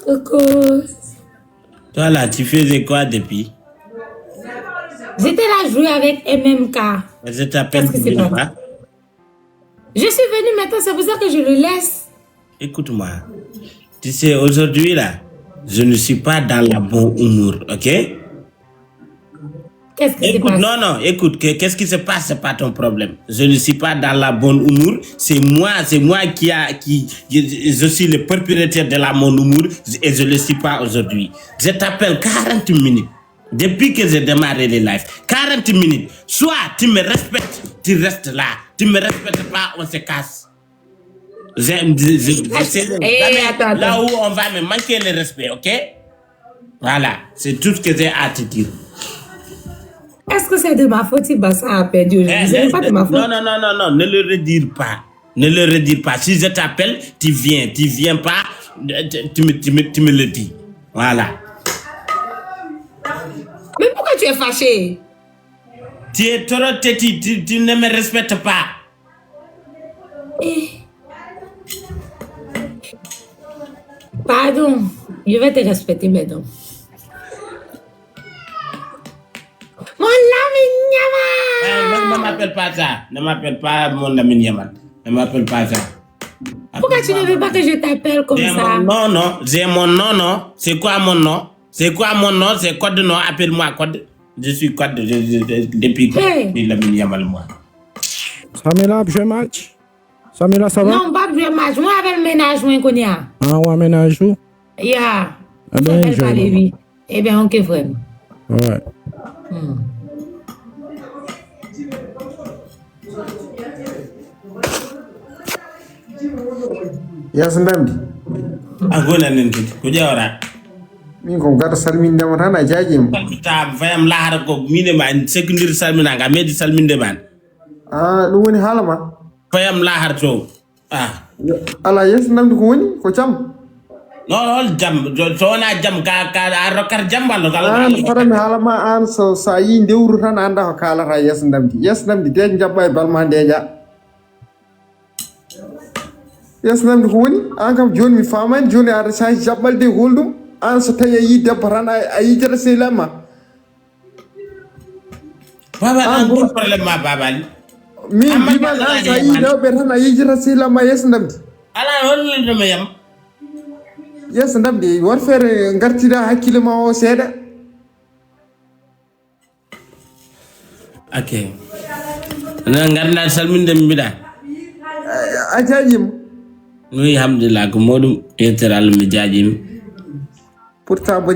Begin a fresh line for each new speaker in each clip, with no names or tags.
Coucou.
Toi là, tu faisais quoi depuis?
J'étais là jouer avec MMK.
Je t'appelle
Qu'est-ce qui se passe? Je suis venue maintenant, c'est pour ça que je le laisse.
Écoute-moi. Tu sais, aujourd'hui là, je ne suis pas dans la bonne humour, ok?
Qu'est-ce qui se
Écoute,
passe?
non, écoute, qu'est-ce qui se passe, c'est pas ton problème. Je ne suis pas dans la bonne humour. C'est moi je suis le propriétaire de la bonne humour et je ne le suis pas aujourd'hui. Je t'appelle 40 minutes. Depuis que j'ai démarré les lives, 40 minutes. Soit tu me respectes, tu restes là. Tu me respectes pas, on se casse.
Attends.
Là où on va me manquer le respect, ok? Voilà, c'est tout ce que j'ai à te dire.
Est-ce que c'est de ma faute si Bassa a perdu aujourd'hui? Ce n'est pas de ma faute.
Non, ne le redire pas. Ne le redire pas. Si je t'appelle, tu viens. Tu viens pas, tu me le dis. Voilà.
Mais pourquoi tu es fâché?
Tu es trop têtu, tu ne me respectes pas.
Pardon, je vais te respecter maintenant. Mon ami Niaman!
Ne m'appelle pas ça. Ne m'appelle pas mon ami Niaman. Ne m'appelle pas ça.
Pourquoi tu ne veux pas que je t'appelle comme ça?
Non. J'ai mon nom. C'est quoi mon nom? C'est code nom. Appelle-moi code. Je suis code depuis l'ami Niaman, moi.
Samila, je match. Samila, ça va?
Non, pas de match. Moi, avec le ménage, moi, qu'on y a.
Ah, ouais, ménage où?
Yeah.
Eh bien, je
vais. Eh bien, ok, frère.
Ouais.
Yes, ndamdi.
Agona nenti. Kujawara.
Min ko gata salminde mo tan a jaajima.
Ta fayam lahara ko mine ma sekundir salmina nga medi salminde man.
Ah, ɗum woni haala ma.
Fayam lahar to.
Ala yes ndamdi ko woni ko cam.
Non, jam so wona jam ka a rokkata jam ballo
an farami haala ma an so sa yi ndewru tan anda ko kalata yes ndamdi de jabba e balma ndeja yes ndamdi ko woni an kam joni mi famani joni aɗa change jabbalde holdum an so tawi a yi debbo tan a yijata sehlama
baba an ko problème ma babali
min biman an sa yi rewɓe tan a yijata sehlama yes ndamdi
ala hollede ma yam
yes ndamdi won feere gartida hakkille ma o seeɗa
ok garda salminde mbiɗa
a jaajima
oui alhamdulillah ko moɗum yettere allah mi jaajimi
pourtant bo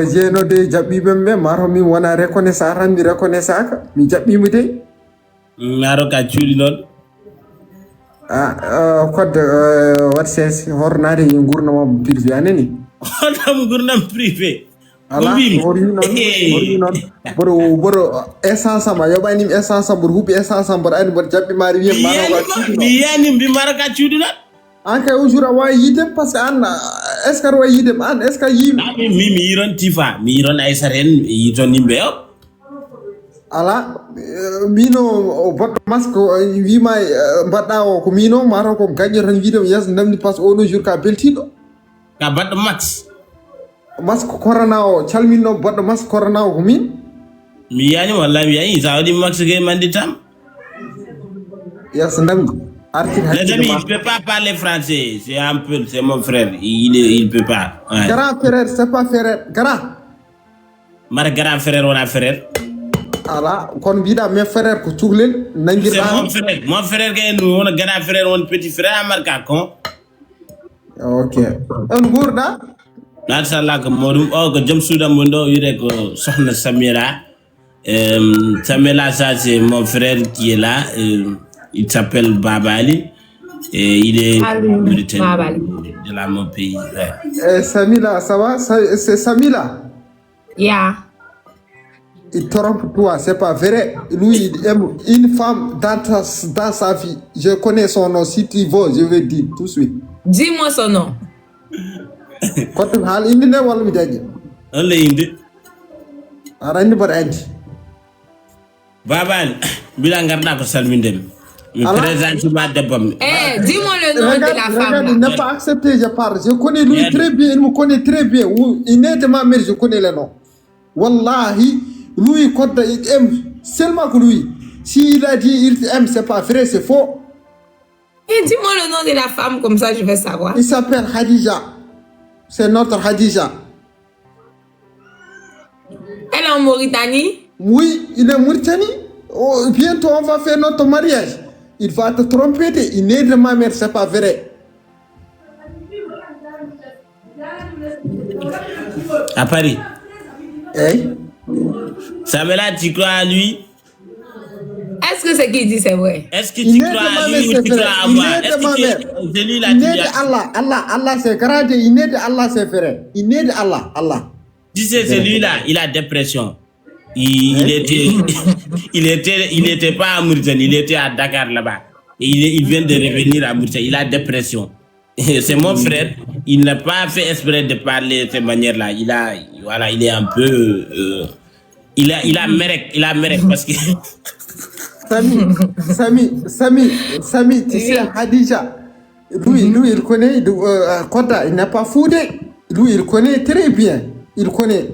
jeenode jaɓɓiɓe ɓe mataw min wona reconnaissant tan mi reconnaissant ka mi jaɓɓima de
maro ka cuuɗi noon
kodde wat sesi hornade e gurdam privé anani
honam gurdam privé
ala hori non boro essence am yoɓanimi essence am mboɗo huuɓi essence am mboɗo andi mboɗo jaɓɓi maari wiye
mi yani mbi maro ka cuuɗi noon
an kay au jour a wawi yidem par ce que an est ce que aɗa wawi yidem an est ce que yimi
mi yiron tifa mi yiron aissata en yiton yimɓe o
ala mino boɗɗo masque wima mbaɗɗa o ko mino mataw ko gaƴƴo tan wiidemo yeeso ndamdi par ce que oɗo jour ka beltiɗo
ka baɗɗo
masque corona o calminno boɗɗo masque corona o ko min
mi yani walla mi yani sa waɗi masque ke manditam
yeeso ndamdi artine
les amis il peut pas parler français c'est un peu c'est mon frère il peut pas ouais.
Grand frère c'est pas frère grand
mara grand frère wona frère
ala kon mbiɗa mes frère ko cuhlel nanguirɗa
c'est mon frère ke en wona grand frère won petit frère amarka kon
ok on gurɗa
machallah ko moɗum o ko joom suudam mon ɗo wiide ko sohna Samira Samira ça c'est mon frère qui est là il s'appelle Babali et il est de la mon pays ouais.
Samila ça va c'est Samila
yeah.
Il trompe toi, c'est pas vrai. Lui, il aime une femme dans sa vie. Je connais son nom. Si tu veux, je vais dire tout de suite.
Dis-moi son nom.
Quand tu as indi ne wala mi jaji.
Allah indi.
Ara indi bar andi.
Babal bila ngarda ko salmindem. Me présente-moi de pomme.
Eh, dis-moi le nom de la femme.
Regarde,
Là.
il n'a pas accepté, je parle. Je connais lui très bien, il me connaît très bien. Il est de ma mère, je connais le nom. Wallahi, lui, quand il aime, seulement que lui. S'il a dit il aime, c'est pas vrai, c'est faux.
Eh, dis-moi le nom de la femme, comme ça je vais savoir.
Il s'appelle Khadija. C'est notre Khadija.
Elle est en Mauritanie?
Oui, il est Mauritanie. Oh, bientôt, on va faire notre mariage. Il va te tromper. Il est de ma mère, c'est pas vrai.
À Paris.
Eh?
Samela, tu crois à lui?
Est-ce que ce qu'il dit c'est vrai?
Est-ce que
Il
tu
est
crois
de ma
à
mère,
lui ou
c'est
tu crois
vrai.
à
Il
moi?
est de
Est-ce
ma
que
mère.
c'est lui là
Il
qui
est
a...
de Allah. Allah c'est grave. Il est de Allah, c'est vrai. Il est de Allah.
Tu sais, celui-là, il a dépression. Il était pas à Mauritanie, il était à Dakar là-bas. Et il vient de revenir à Mauritanie, il a dépression. C'est mon frère, il n'a pas fait exprès de parler de cette manière-là. Il est un peu... il a mérite parce que...
Sami, tu sais, Khadija, lui, il connaît, Kota, il n'a pas foudé. Lui, il connaît très bien. Il connaît.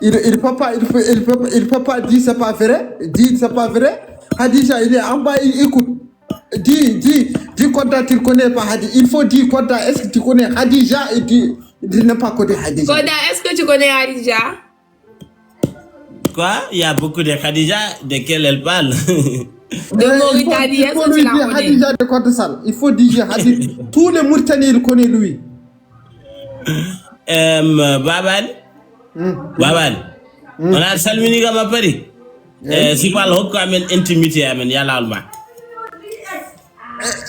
Il peut pas dire c'est pas vrai. Dit c'est pas vrai. Khadija, il est en bas, il écoute. Dis Kota, tu ne connais pas Khadija. Il faut dire Kota, est-ce que tu connais Khadija? Et tu n'as pas connu Khadija.
Koda, est-ce que tu connais Khadija?
Quoi? Il y a beaucoup de Khadija desquels elle parle.
De Mauritanie, est-ce que tu la connais?
Khadija de Kota Sal. Il faut dire Khadija. Tous les Mauritaniens, ils connaissent lui.
Babal, on a salmini gama Paris. Si pas l'autre comme intimité, amen, y'a l'alma.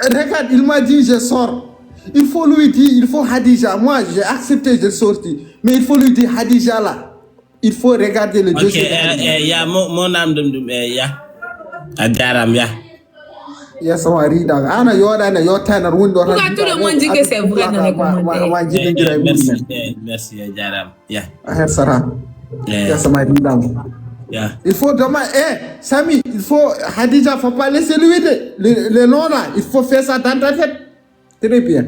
Regarde, il m'a dit je sors. Il faut lui dire, il faut Khadija. Moi, j'ai accepté de sortir. Mais il faut lui dire Khadija là. Il faut regarder le dossier.
Ok, y'a mon âme de y'a. Adaram, y'a.
Yes, on va rire. Ana yora your time
Pourquoi tout le monde dit que c'est vrai dans les commentaires?
Merci, Adaram. Yeah.
Sarah. Yes, on va rire.
Yeah.
Il faut demander, Sami, il faut, Khadija, faut pas laisser lui le nom là. Il faut faire ça dans ta tête. Très bien.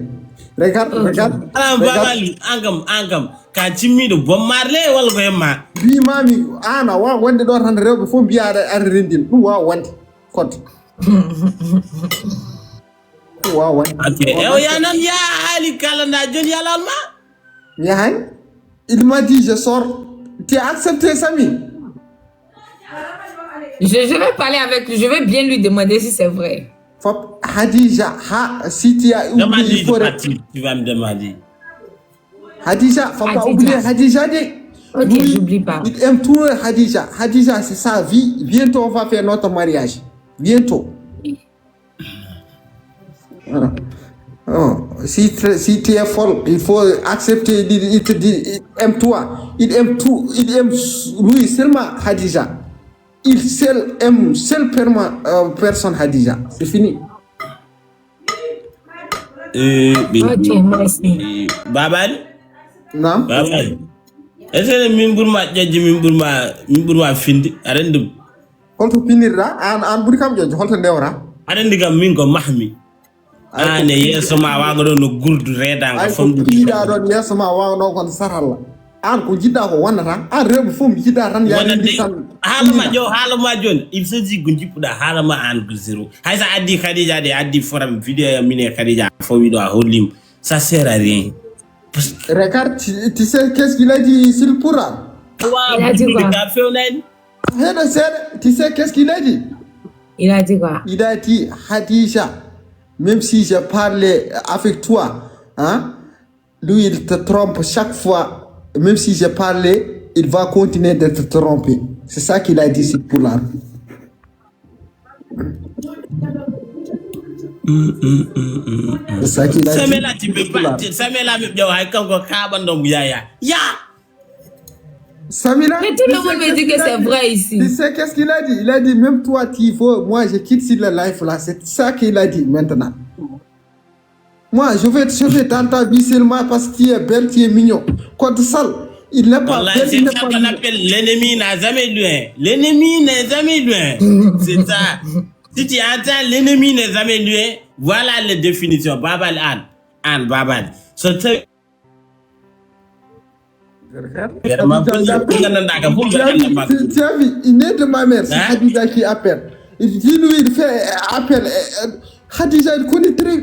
Regarde.
Ah, Babali, angam. Kachimi de Bob Marley, wala ko yemma.
Bi mami, ana wa wande do tan rewbe fo biya ar rendin. Dum wa wande. Kot. Wa wande.
Ok, ya Ali Kalanda John Yalalma.
Yahay. Il m'a dit je sors. Tu as accepté Sami?
Je vais parler avec lui, je vais bien lui demander si c'est vrai.
Khadija, si tu as oublié, il faut...
Tu vas me demander.
Khadija, faut pas oublier Khadija.
Ok, j'oublie pas.
Il aime tout Khadija. Khadija, c'est sa vie. Bientôt, on va faire notre mariage. Bientôt. Voilà. Oh, si tu es folle, il faut accepter. Il te dit, il aime toi. Il aime tout. Il aime lui seulement Khadija. Il seul aime personne Khadija. C'est fini.
Ok, merci.
Babal?
Non?
Babal. Est-ce que Mimburma Findi? Arendum.
Holto pinirra an buri kam jojo holto ndewra
Arendigam mingo mahmi. Ne yeso ma wangado no gurdu redanga famdu.
Ida don yeso ma wangdo kon saralla. An ko jidda ko wonata an rewbe fum jidda tan ya ndi tan.
Halama jon il se dit gunjipuda halama an guzero. Haysa addi Khadija de addi forum vidéo ya mine Khadija fo wido a holim. Ça sert à rien.
Regarde, tu sais qu'est-ce qu'il a dit sur le pourra?
Il a dit quoi?
Tu sais qu'est-ce qu'il a dit?
Il a dit quoi?
Il a dit, Khadija, même si je parlais avec toi, hein, lui il te trompe chaque fois. Même si je parlais, il va continuer de te tromper. C'est ça qu'il a dit sur Poulard. C'est ça qu'il a dit.
Samela, tu peux pas. Samela,
Samila,
mais tout le monde me dit que c'est vrai ici.
Tu sais qu'est-ce qu'il a dit? Il a dit, même toi, tu veux, moi, je quitte sur le life là. C'est ça qu'il a dit maintenant. Moi, je vais dans ta vie seulement parce que tu es belle, tu es mignon. Quand tu sales, il n'est pas belle, il n'est pas
mignon. L'ennemi n'a jamais loin. L'ennemi n'est jamais loin. C'est ça. Si tu entends l'ennemi n'est jamais lui, voilà les définitions. Babal Anne, Babal. So,
Tu as vu, il est de ma mère, c'est Khadija qui appelle. Dis-lui, il fait appel. Khadija, il connaît très.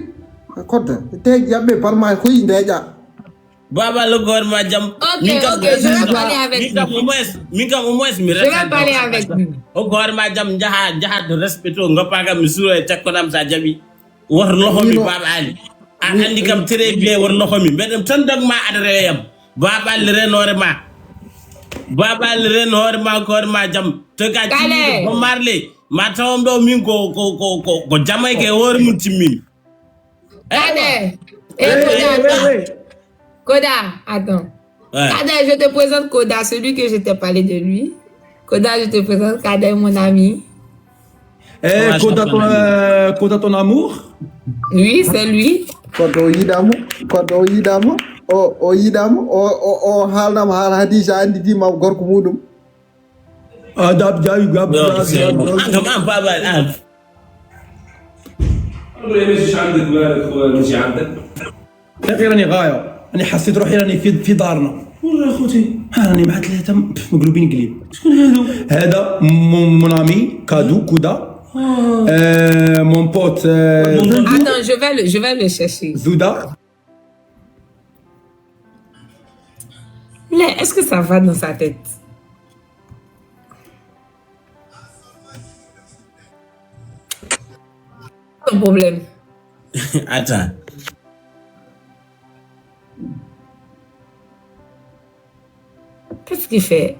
Baba le gouvernement jam.
Ok, je vais parler avec lui.
Au moins,
Je vais parler avec lui.
Au gouvernement jam jaha de respecto ngapaga misuro e takonam sa jabi. War loxo mi Baba Ali. Andi kam très bien war loxo mi. Bedem tan dag ma adre yam. Baba le renorema. Baba le renorema gouvernement jam. Te ka ci ko marlé. Ma tawam do min ko jamay ke wor mun timmin.
Kader, Koda, attends.
Ouais.
Kader, je te présente Koda, celui que je t'ai parlé de lui. Koda, je te présente Kader, mon ami.
Koda ton amour.
Oui, c'est lui.
Kodo yidamo o yidamo o haalnama haala Hadija andi dima gorko muɗum.
Adab jawi gab.
Comment Baba Anne?
راني غايه راني حسيت روحي راني في دارنا والله اخوتي راني مع ثلاثه مقلوبين قليب. شكون هادو؟ هذا مون امي كادو كودا مون بوت
Attends, je vais le chercher.
زودا.
Mais est-ce que ça va dans sa tête? Ton problème.
Attends.
Qu'est-ce qu'il fait?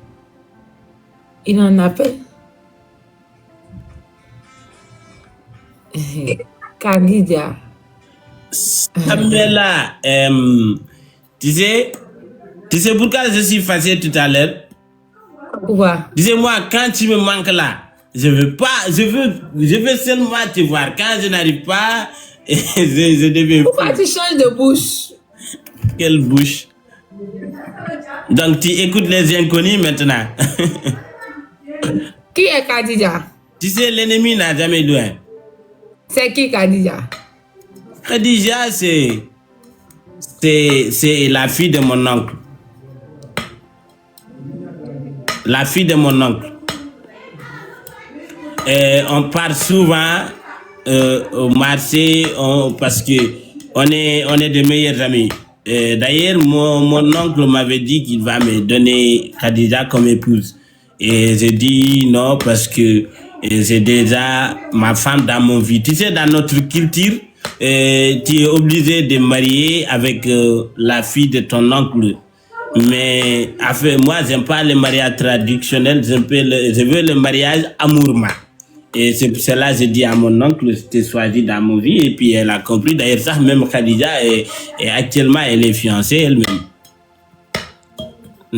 Il en appelle. Khadija.
Samuela, tu sais pourquoi je suis fâché tout à l'heure?
Pourquoi?
Dis-moi, quand tu me manques là, je veux seulement te voir. Quand je n'arrive pas, je deviens fou.
Pourquoi tu changes de bouche?
Quelle bouche? Donc tu écoutes les inconnus maintenant.
Qui est Khadija?
Tu sais, l'ennemi n'a jamais loin.
C'est qui Khadija?
Khadija, c'est la fille de mon oncle. La fille de mon oncle. Et on part souvent au marché parce que on est de meilleurs amis. D'ailleurs, mon oncle m'avait dit qu'il va me donner Khadija comme épouse. Et j'ai dit non parce que c'est déjà ma femme dans mon vie. Tu sais, dans notre culture, tu es obligé de marier avec la fille de ton oncle. Mais moi, j'aime pas le mariage traditionnel, je veux le mariage amourma. Et c'est pour cela que j'ai dit à mon oncle, je t'ai choisi dans mon vie. Et puis elle a compris. D'ailleurs, ça, même Khadija, et actuellement, elle est fiancée elle-même.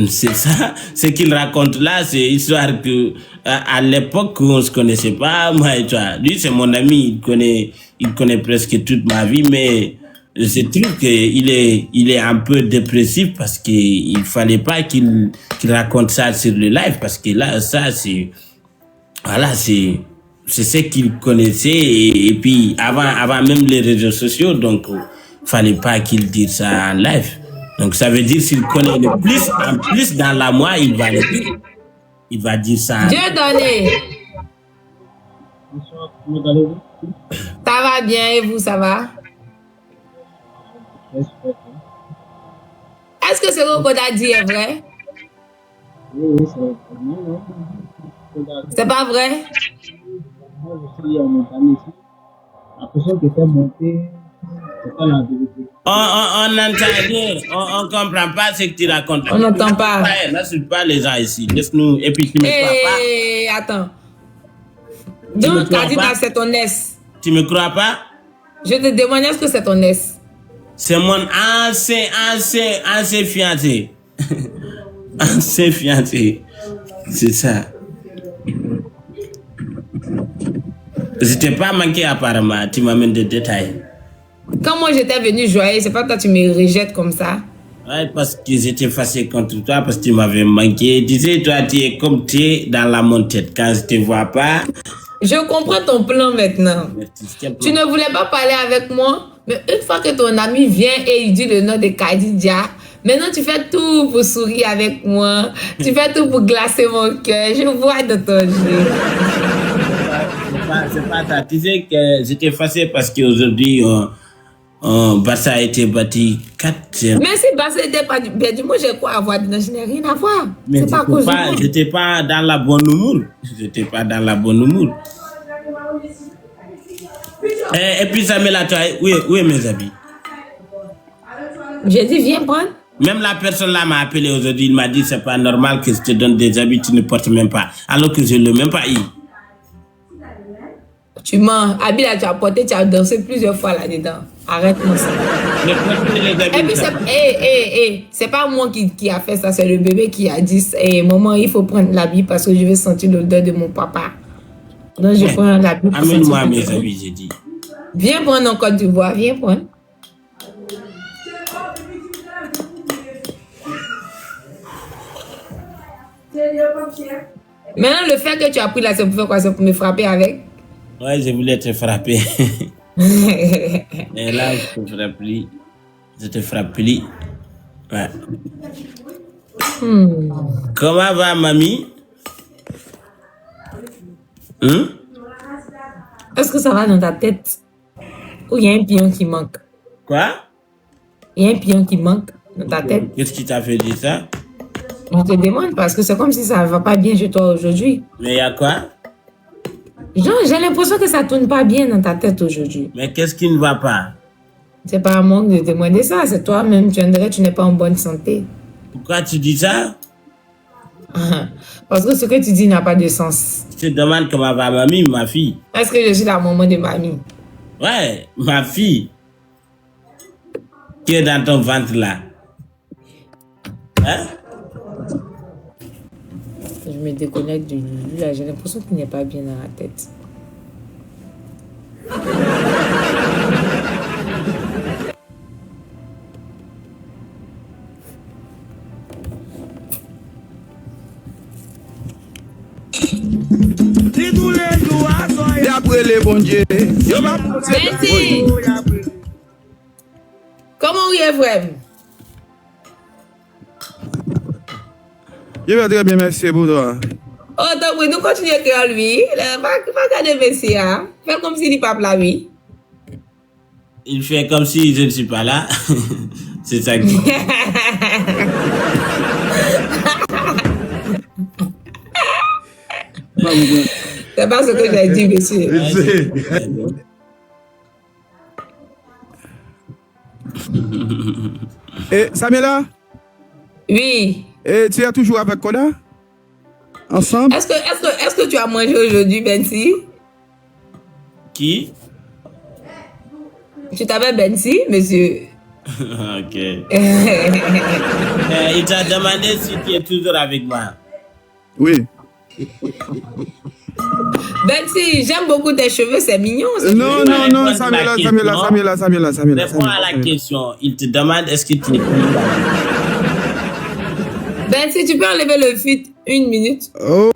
C'est ça, ce qu'il raconte là, c'est histoire que à l'époque où on se connaissait pas, moi et toi, lui c'est mon ami, il connaît presque toute ma vie, mais je trouve qu'il est un peu dépressif parce qu'il fallait pas qu'il raconte ça sur le live parce que là ça c'est voilà c'est ce qu'il connaissait et puis avant même les réseaux sociaux, donc fallait pas qu'il dise ça en live. Donc ça veut dire s'il connaît le plus, en plus dans la moi, il va le dire. Il va dire ça.
Dieu donné. Ça va bien et vous, ça va? Est-ce que ce que Koda dit est vrai?
Oui, c'est vrai.
C'est pas vrai?
Moi, je suis montagne ici. La personne qui était montée, c'est pas la vérité.
On n'entend rien, on comprend pas ce que tu racontes.
On n'entend pas.
N'insulte pas les gens ici. Laisse-nous, et puis tu me crois pas.
Attends. Donc, Khadija, c'est ton ex.
Tu me crois pas?
Je te demande, est-ce que c'est ton ex?
C'est mon ancien fiancé. Ancien fiancé. C'est ça. Je t'ai pas manqué apparemment, tu m'amènes des détails.
Quand moi j'étais venu joyeux, c'est pas toi tu me rejettes comme ça.
Ouais, parce que j'étais fâché contre toi, parce que tu m'avais manqué. Tu sais, toi, tu es comme tu es dans la montée. Quand je te vois pas,
Je comprends ton plan maintenant.
Quel
Tu
plan?
ne voulais pas parler avec moi, mais une fois que ton ami vient et il dit le nom de Khadija, maintenant tu fais tout pour sourire avec moi. Tu fais tout pour glacer mon cœur. Je vois dans ton jeu.
C'est pas ça. Tu sais que j'étais fâché parce qu'aujourd'hui, Barça a été battu 4-0.
Mais si Barça n'était pas perdu, moi j'ai quoi à voir dedans? Je n'ai rien à voir.
Mais
C'est pas à cause de moi.
j'étais pas dans la bonne humeur. J'étais pas dans la bonne humeur. Et puis Samela, toi, où est mes habits?
J'ai dit viens prendre.
Même la personne là m'a appelé aujourd'hui, il m'a dit c'est pas normal que je te donne des habits, tu ne portes même pas. Alors que je ne l'ai même pas eu.
Tu mens. Habit là, tu as porté, tu as dansé plusieurs fois là-dedans. Arrête-moi ça.
Ne porte les
Et
habits.
puis c'est pas moi qui a fait ça, c'est le bébé qui a dit maman, il faut prendre l'habit parce que je veux sentir l'odeur de mon papa. Donc je prends l'habit.
Amène-moi mes habits, j'ai dit.
Viens prendre en Côte d'Ivoire, viens prendre. Maintenant, le fait que tu as pris là, c'est pour faire quoi? C'est pour me frapper avec?
Ouais, je voulais te frapper. Et là, je te frappe plus. Je te frappe plus. Ouais. Comment va, mamie?
Est-ce que ça va dans ta tête? Ou il y a un pion qui manque?
Quoi?
Il y a un pion qui manque dans ta tête?
Qu'est-ce qui t'a fait dire ça?
Je te demande parce que c'est comme si ça ne va pas bien chez toi aujourd'hui.
Mais il y a quoi?
Genre, j'ai l'impression que ça ne tourne pas bien dans ta tête aujourd'hui.
Mais qu'est-ce qui ne va pas?
C'est pas à moi de te demander ça, c'est toi-même. Tu dirais que tu n'es pas en bonne santé.
Pourquoi tu dis ça?
Parce que ce que tu dis n'a pas de sens.
Je te demande comment va mamie, ma fille.
Est-ce que je suis la maman de mamie?
Ouais, ma fille. Qui est dans ton ventre là? Hein?
Je me déconnecte de lui là, j'ai l'impression qu'il n'est pas bien dans la tête.
D'après les bons dieux,
Merci! Comment oui, frère?
je vais très bien, merci pour toi.
Oh, donc oui, nous continuons à écrire lui. Pas garder Messi, hein? Fais comme s'il n'est pas là, oui.
Il fait comme si je ne suis pas là. C'est ça que...
C'est pas ce que j'ai dit, monsieur.
Et Samela,
Oui.
et tu es toujours avec Koda? Ensemble?
Est-ce que tu as mangé aujourd'hui, Bensi?
Qui?
Tu t'appelles Bensi, monsieur?
Ok. Il t'a demandé si tu es toujours avec moi.
Oui.
Bensi, j'aime beaucoup tes cheveux, c'est mignon.
Non, non, non, Samela.
Réponds à la question. Il te demande est-ce que tu es toujours avec moi.
Bensi, tu peux enlever le feed 1 minute?
Oh,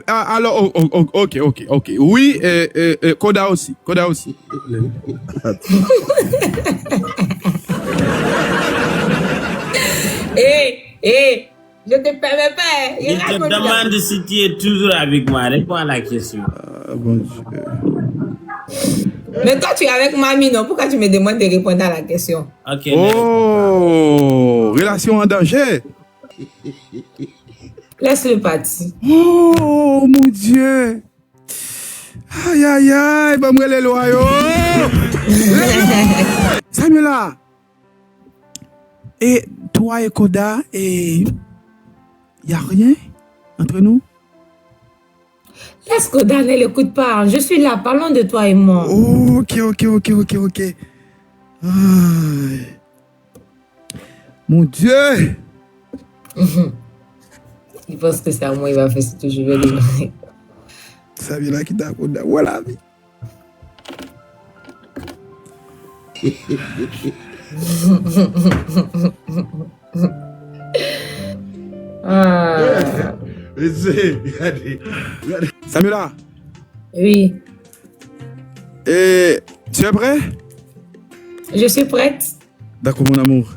alors, ok. Oui, Koda aussi.
Je te permets pas.
Il te demande si tu es toujours avec moi. Réponds à la question.
Bon Dieu.
Mais toi, tu es avec mamie, non? Pourquoi tu me demandes de répondre à la question?
Ok.
Oh, relation en danger.
Laisse-le partir.
Oh, mon Dieu. Aïe, bah, moi, les loyaux. Samuela. Et toi et Koda, et y a rien entre nous?
Laisse Koda, ne l'écoute pas. Je suis là, parlons de toi et moi.
Oh, ok. Aïe. Mon Dieu.
Il pense que c'est à moi, il va faire ce que je vais lui dire.
Samuela qui t'a Koda. Voilà.
Ah.
Samira,
Oui,
et tu es prêt?
je suis prête.
D'accord, mon amour.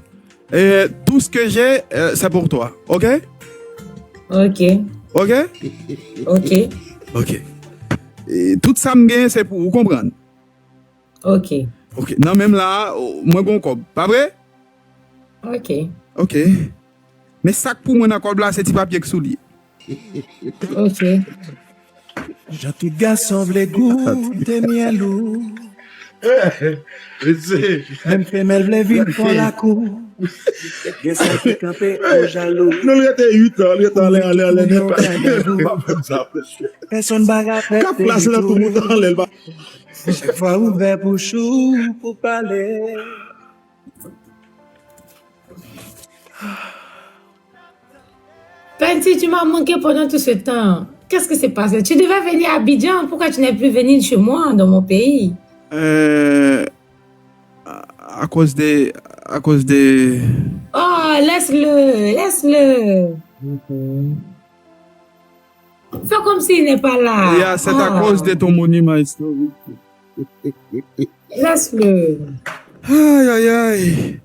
Et tout ce que j'ai, c'est pour toi. OK?
Ok,
OK?
ok,
OK. Et tout ça me gagne, c'est pour vous comprendre.
ok,
OK. Non, même là, moi, bon cob. Pas vrai?
ok.
OK. Mais ça pour moi, dans le là, c'est petit papier qui soulier.
Ok.
Gentil garçon vle goûter mielou. Même femelle vle vivre pour la cour. Gen sa qui campé au jaloux.
Non, il était 8 ans, il était allé n'est pas.
Personne bagarre fait.
Cap place là, tout le monde dans l'aile.
Chaque fois ouvert pour chou, pour parler.
Penty, tu m'as manqué pendant tout ce temps. Qu'est-ce qui s'est passé? Tu devais venir à Abidjan. Pourquoi tu n'es plus venu chez moi, dans mon pays?
À cause des...
Oh, laisse-le, laisse-le. Fais comme s'il n'est pas là.
Yeah, c'est à
Oh,
cause de ton monument historique.
laisse-le.
Aïe, aïe, aïe.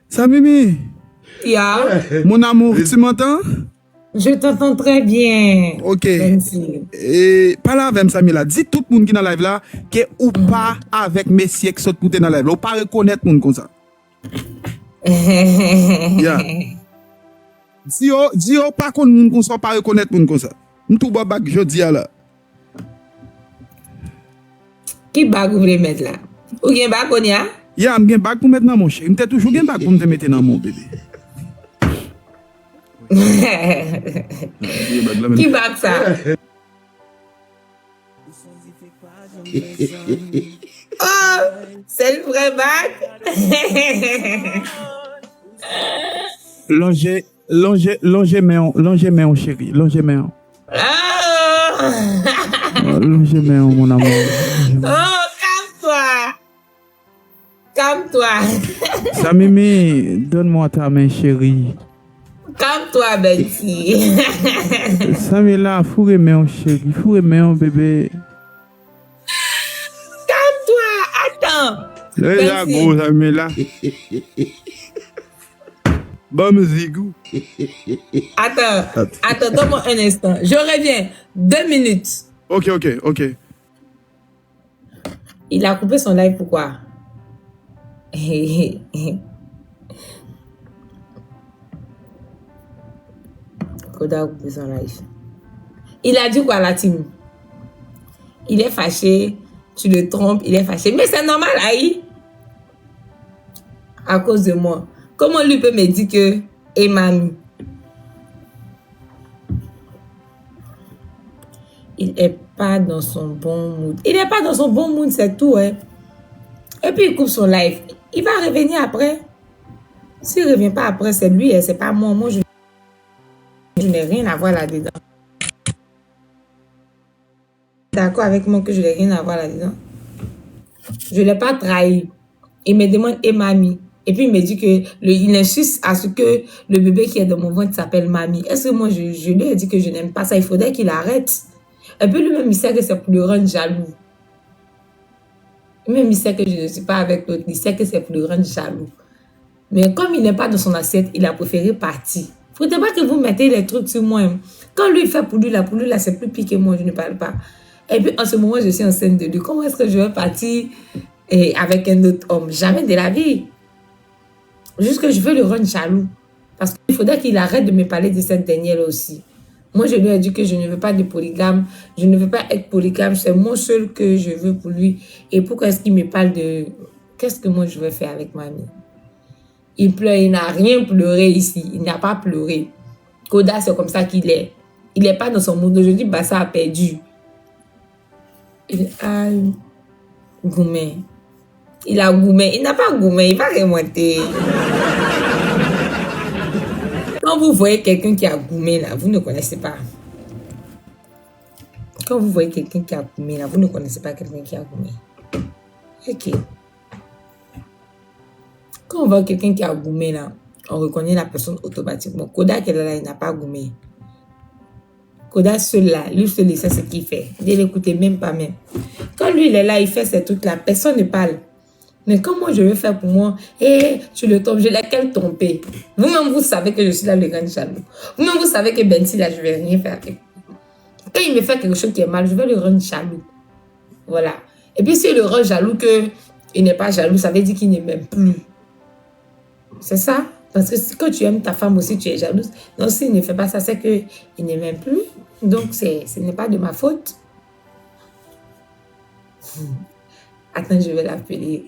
Samimi,
Ya,
mon amour, tu m'entends?
je t'entends très bien.
OK.
Penty.
Et parle avec Sami là. Dis tout le monde qui est dans la live là que ou pas avec messieurs qui sont pour dans la live là. Ou pas reconnaître monde comme ça. Yeah. Dis yo pas qu'on monde comme ça, pas reconnaître monde comme ça. M'tou ba bag jodi a là.
Qui bag vous voulez mettre là? Ou bien bag on y a?
Yeah, m'gen bag pour mettre dans mon chéri. M'te toujours gen bag pour me mettre dans mon bébé.
Qui bag ça? Oh, c'est le vrai bag?
Longez main chéri. Longez main.
Ah!
Longez main mon amour.
Oh, calme-toi. Calme-toi.
Samimi, donne-moi ta main chérie.
Calme-toi, Betty.
Sami là, fourrez main chéri. Fourrez main bébé.
Calme-toi. Attends.
Là,
Merci.
gros Sami là. Bon musique.
Attends, donne-moi un instant. Je reviens. 2 minutes.
Ok.
Il a coupé son live, pourquoi? Koda a coupé son live. Il a dit quoi, la team? Il est fâché, tu le trompes, il est fâché. Mais c'est normal, Aïe. À cause de moi. Comment lui peut me dire que et mamie? Il est pas dans son bon mood. Il n'est pas dans son bon mood, c'est tout, hein. Et puis il coupe son live. Il va revenir après. S'il ne revient pas après, c'est lui, c'est pas moi. Moi, je n'ai rien à voir là-dedans. D'accord avec moi que je n'ai rien à voir là-dedans. Je ne l'ai pas trahi. Il me demande et mamie. Et puis il me dit que il insiste à ce que le bébé qui est dans mon ventre s'appelle mamie. Est-ce que moi je lui ai dit que je n'aime pas ça? Il faudrait qu'il arrête. Et puis lui-même il sait que c'est pour le rendre jaloux. Même il sait que je ne suis pas avec l'autre. Il sait que c'est pour le rendre jaloux. Mais comme il n'est pas dans son assiette, il a préféré partir. Il ne faudrait pas que vous mettez les trucs sur moi. Quand lui fait pour lui là, c'est plus pire que moi, je ne parle pas. Et puis en ce moment, je suis enceinte de lui. Comment est-ce que je vais partir avec un autre homme? Jamais de la vie. Juste que je veux le rendre jaloux. Parce qu'il faudrait qu'il arrête de me parler de cette dernière aussi. Moi, je lui ai dit que je ne veux pas de polygame. Je ne veux pas être polygame. C'est moi seul que je veux pour lui. Et pourquoi est-ce qu'il me parle de... Qu'est-ce que moi je vais faire avec mamie? Il pleure. Il n'a rien pleuré ici. Il n'a pas pleuré. Koda, c'est comme ça qu'il est. Il n'est pas dans son monde. Aujourd'hui, Bassa a perdu. Il a goumé. Il a goumé. Il n'a pas goumé. Il va remonter. Quand vous voyez quelqu'un qui a goumé là, vous ne connaissez pas. Quand vous voyez quelqu'un qui a goumé là, vous ne connaissez pas quelqu'un qui a goumé. Ok. Quand on voit quelqu'un qui a goumé là, on reconnaît la personne automatiquement. Koda qui est là, il n'a pas goumé. Koda seul là, lui seul, il sait ce qu'il fait. Il l'écoutait même pas même. Quand lui, il est là, il fait ces trucs-là, personne ne parle. Mais comment je vais faire pour moi? Tu le tombes, je laquelle tomber. Vous-même, vous savez que je suis là le grand jaloux. Vous-même, vous savez que Bensi, là, je vais rien faire avec. Quand il me fait quelque chose qui est mal, je vais le rendre jaloux. Voilà. Et puis, s'il le rend jaloux qu'il n'est pas jaloux, ça veut dire qu'il ne m'aime plus. C'est ça? Parce que quand tu aimes ta femme aussi, tu es jalouse. Donc, s'il ne fait pas ça, c'est qu'il ne m'aime plus. Donc, ce n'est pas de ma faute. Attends, je vais l'appeler.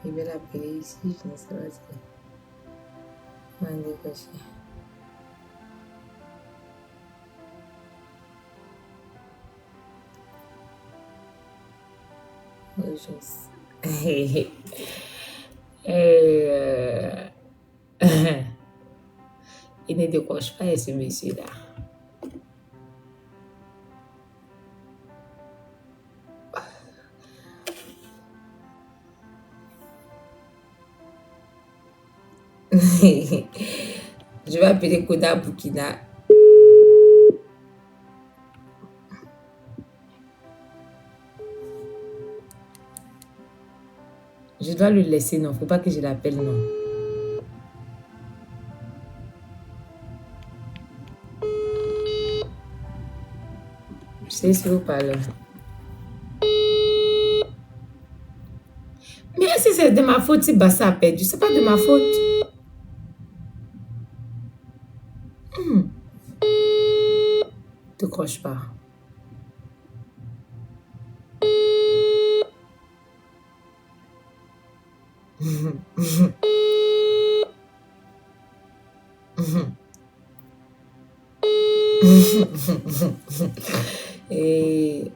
Il va l'appeler ici, je ne sais pas si. On va décocher. Il ne décroche pas ce monsieur-là. Je vais appeler Koda Burkina. Je dois le laisser, non. Faut pas que je l'appelle, non. Je sais si vous parlez. Mais est-ce que c'est de ma faute si Bassa a perdu? C'est pas de ma faute. Ne croche pas. Et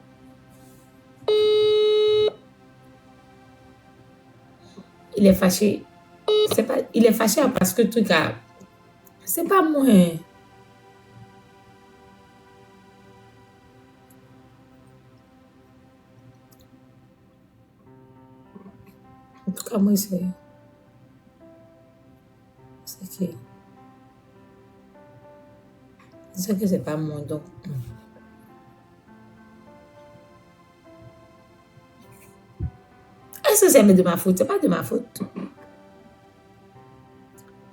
il est fâché. C'est pas, il est fâché parce que truc a. C'est pas moi. En tout cas, moi, c'est qui. C'est que c'est pas moi, donc. Est-ce que c'est de ma faute? C'est pas de ma faute.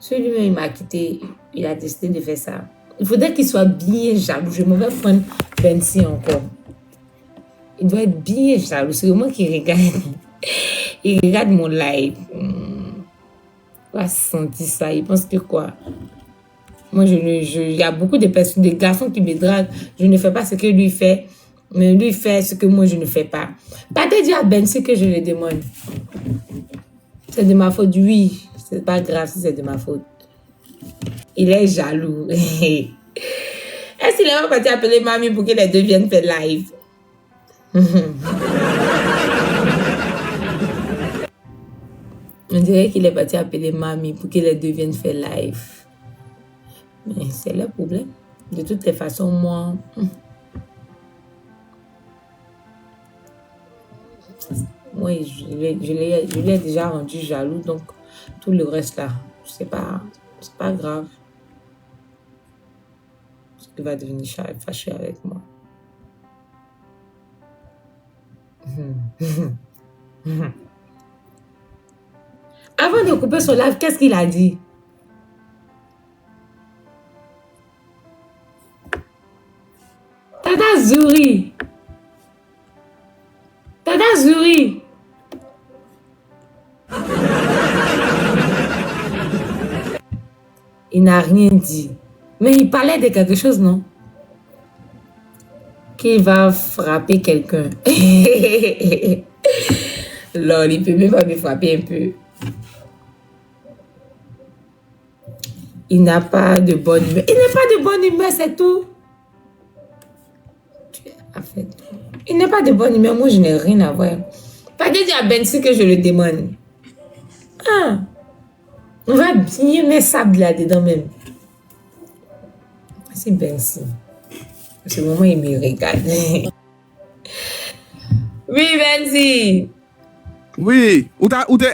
Celui-là, il m'a quitté. Il a décidé de faire ça. Il faudrait qu'il soit bien jaloux. Je me vais prendre Bensi encore. Il doit être bien jaloux. C'est moi qui regarde. Il regarde mon live. Il va sentir ça. Il pense que quoi? Moi, il y a beaucoup de personnes, des garçons qui me draguent. Je ne fais pas ce que lui fait. Mais lui fait ce que moi, je ne fais pas. Pas te dire à Bensi que je le demande. C'est de ma faute, oui. C'est pas grave si c'est de ma faute. Il est jaloux. Est-ce qu'il est même parti appeler mamie pour que les deux viennent faire live? On dirait qu'il est parti appeler mamie pour que les deux viennent faire live. Mais c'est le problème. De toutes les façons, moi... Moi, je l'ai déjà rendu jaloux, donc tout le reste là, c'est pas grave. Parce qu'il va devenir fâché avec moi. Avant de couper son live, qu'est-ce qu'il a dit? Tata Zuri. Tata Zuri. Il n'a rien dit. Mais il parlait de quelque chose, non? Qu'il va frapper quelqu'un. Lol, il peut même pas me frapper un peu. Il n'a pas de bonne humeur. Il n'a pas de bonne humeur, c'est tout. Tu as fait tout. Il n'est pas de bonne humeur. Moi, je n'ai rien à voir. Pas de dire à Bensi que je le demande. Ah. On va bien mettre sable là-dedans même. C'est Bensi. À ce moment, il me regarde. Oui, Bensi.
Oui,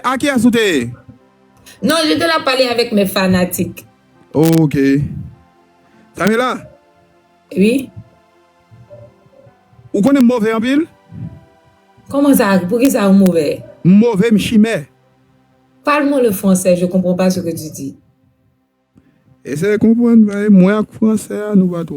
à qui a sauté?
Non, je te l'ai parlé avec mes fanatiques.
Ok. Samila,
Oui.
ou connaît mauvais en pile?
Comment ça? Pour qui ça est mauvais?
Mauvais m'chimé.
Parle-moi le français, je ne comprends pas ce que tu dis.
Essayez de comprendre, moi, français, nous va trop.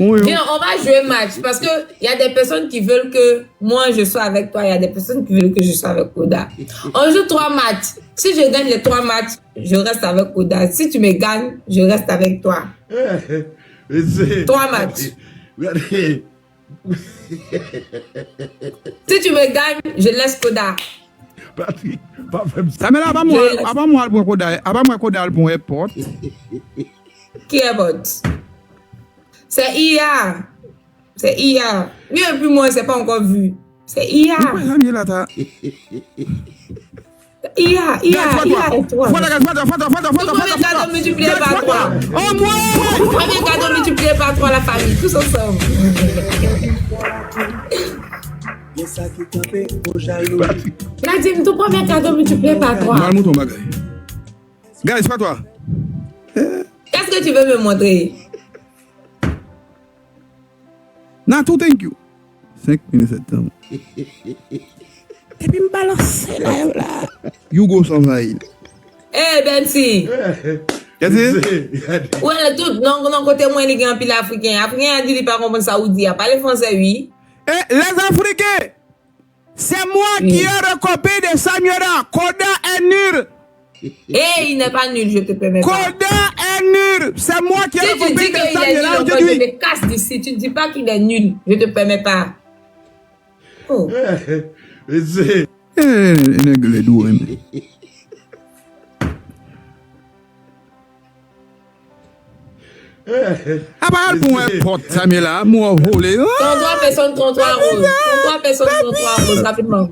Oui,
Viens, on va jouer match parce qu'il y a des personnes qui veulent que moi je sois avec toi, il y a des personnes qui veulent que je sois avec Koda. On joue 3 matchs. Si je gagne les 3 matchs, je reste avec Koda. Si tu me gagnes, je reste avec toi. 3 matchs. Si tu me gagnes, je laisse Koda.
Patrick, pas même ça.
Samila, avant moi, pour airport.
Qui est votre? C'est IA. C'est IA. Lui et puis moi, c'est pas encore vu. C'est IA.
Samila, ta.
IA et toi.
Fata.
Premier cadeau multiplié par 3.
Oh, moi!
Premier cadeau multiplié par 3, la famille. Tous ensemble. Nadim, ton premier cadeau multiplié par 3.
Mal mouton bagay. Guys, pas toi.
Qu'est-ce que tu veux me montrer?
Natou, thank you. 5 minutes septembre. Et puis me balancer là. You go s'envahir.
Eh, Bensi.
Qu'est-ce que
Ouais, tout, non, côté moi, il y a un pile africain. Africain a dit qu'il ne parle pas saoudien. Il a parlé français, oui.
Eh, les Africains, c'est moi qui ai recopié de Samuela. Koda est nul.
Eh, il n'est pas nul, je te permets pas.
Koda est nul. C'est moi qui ai
Si tu dis
recopié
qu'il
de
est
Samuela
nul, je
aujourd'hui.
me casse d'ici. Tu ne dis pas qu'il est nul. Je ne te permets pas. Oh.
Nègre doux. Ah bah, pour un pote, Samuela, moi volé.
33 personnes, 33 roses. 33 personnes, 33 roses, rapidement.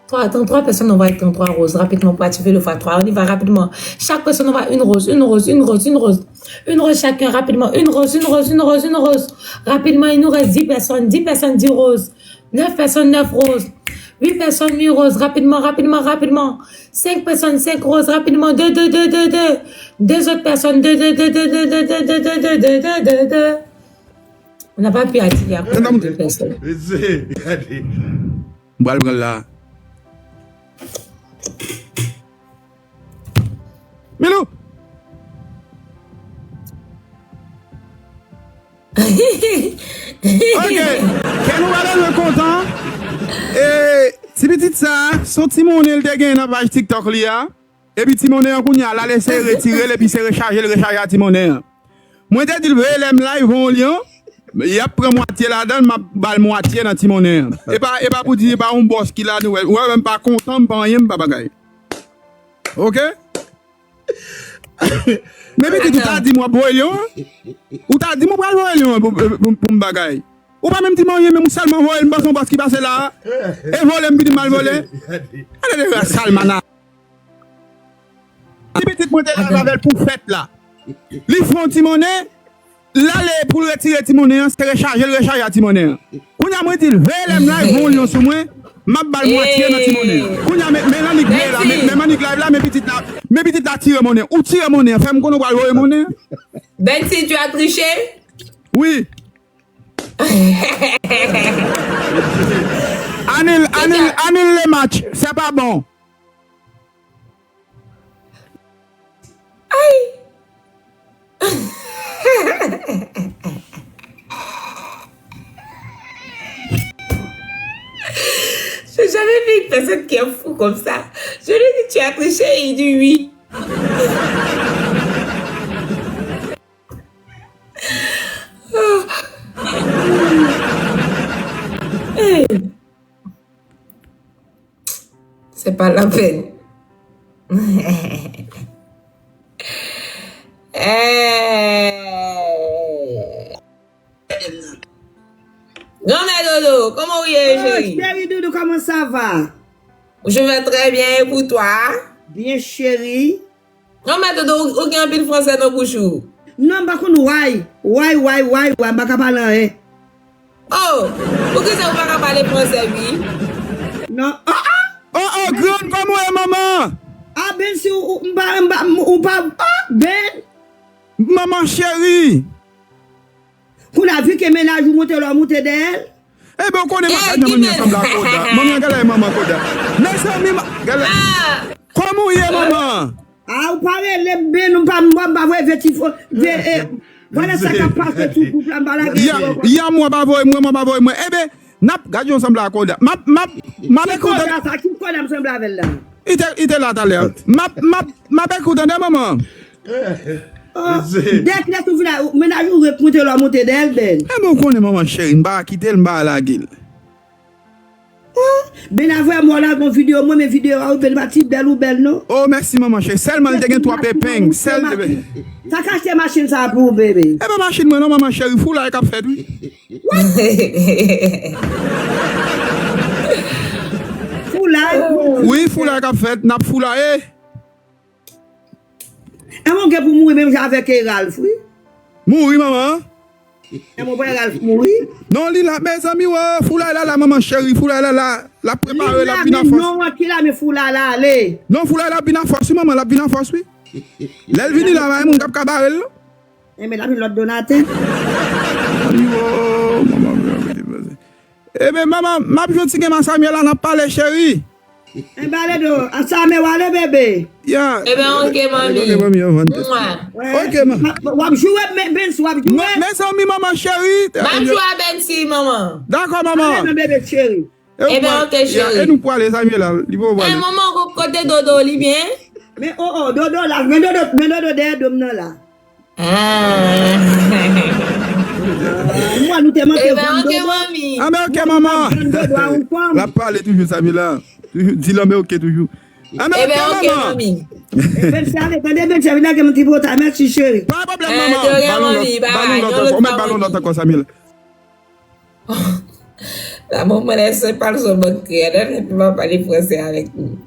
33 personnes, on va être 33 roses, rapidement, pour activer le x3. On y va rapidement. Chaque personne, on va une rose. Une rose chacun, rapidement. Une rose. Rapidement, il nous reste 10 personnes, 10 roses. 9 personnes, 9 roses. 8 personnes, 8 roses, rapidement. 5 personnes, 5 roses, rapidement. 2 autres personnes, 2. On n'a pas pu attirer après 2 personnes.
Balbral là. Melo. Ok. Quel nous va le content? Et si petit ça, son Timonel il te gagne dans page TikTok là. Et puis Timonel on kounya la laisser retirer et puis c'est recharger à Timonel. Moi te dit l'aime live en Lyon. Il y a pris moitié là-dedans, ma balle moitié dans Timonel. Et pas pour dire pas un boss qui là nous ouais même pas content pas rien pas bagaille. OK? Mais petit tu t'as dit moi boilion ou t'as dit moi boilion pour me bagaille. Ou pas même Timonel même seulement voler me son boss qui passe là et voler me dit mal voler. Allez les salmana. Petit moi t'es là avec pour fête là. Li font Timonel. Là, pour retirer Timonel, c'est recharger à Timonel. Quand il y a moi dit, velem là, ils vont lyon sur moi, ma balle moitié dans Timonel. Quand il y a Mélanique là, Mélanique là, mes petites là tirent mon nez. Ou tirent mon nez, fais-moi qu'on va voir mon nez.
Bensi, tu as triché?
Oui. Annule le match, c'est pas bon.
Aïe. J'ai jamais vu une personne qui est fou comme ça. Je lui ai dit, tu as triché, il dit oui. Hey. C'est pas la peine. Hey.
ça va?
Je vais très bien, et pour toi?
Bien, chérie.
Non, mais tu n'as aucun pile français dans bouche.
Non, pas qu'on ouais, pas qu'à parler.
Oh, pourquoi ça ne va pas parler français, oui?
Non.
Oh, grande, comment est maman?
Ah, ben, si ou pas, ben.
Maman chérie.
Qu'on a vu que ménage ou monter d'elle?
Eh ben, on connaît maman, maman, maman, Koda. Comment est maman?
Ah, vous parlez les ben, nous pas voir vétif. Voilà ça qui passe tout couple en balade.
Ya moi pas voir moi. Eh ben, n'a gardons ensemble à Koda. Ma Koda
ça qui connaît ensemble avec là.
Il était là tout à l'heure. Ma Koda maman.
Dès que tu viens ménage ou remonter la montée d'elle ben.
Eh ben, on connaît maman chérie, m'ba quitter m'ba la gueule.
Ben avoir moi là mon vidéo moi mes vidéos ben bâti belle ou belle non.
Oh merci maman chérie, seulement il te gagne 3 pépins, ça
cache machine ça pour bébé.
Eh ben machine moi non maman chérie, fou là qu'a fait oui.
Fou là.
Oui, fou là qu'a fait, n'a fou là eh.
Et mon gars pour mourir même avec Ralph oui.
Mourir maman.
Et mon père Ralph mourir.
Non, li la mes amis ouais, fou là la maman chérie, fou là la préparer la bien en force.
Non, qui là mais fou là allez.
Non, fou là la bien en force maman, la bien en force oui. L'elle vini là mon cap cabaret là.
Eh mais la l'autre donateur.
Oh maman. Eh ben maman, m'a jonti gen ma Samuel là n'a parler chérie.
Eh ben allez do, Samuel wale bébé.
Ya.
Eh ben OK mamie.
OK maman.
Wap jouer ben wap jouer.
Mais ami maman chérie.
Même jouer ben si maman.
D'accord maman.
Allez bébé chérie.
Eh ben OK chérie.
Et nous pour aller Samuel là, il va voir.
Eh maman côté dodo li bien.
Mais dodo là, mais dodo derrière dom là.
Ah.
Moi nous te manqué.
Eh ben OK mamie.
Ah mais OK maman. La parler toujours Samuel là. Dis la mais OK toujours. Ah mais
Eh ben OK mamie.
Ben ça avec ben ça là que mon petit pote merci chérie.
Pas problème maman. Ballon dans ta Samuel.
La maman laisse pas le son bancaire, elle ne peut pas parler français avec nous.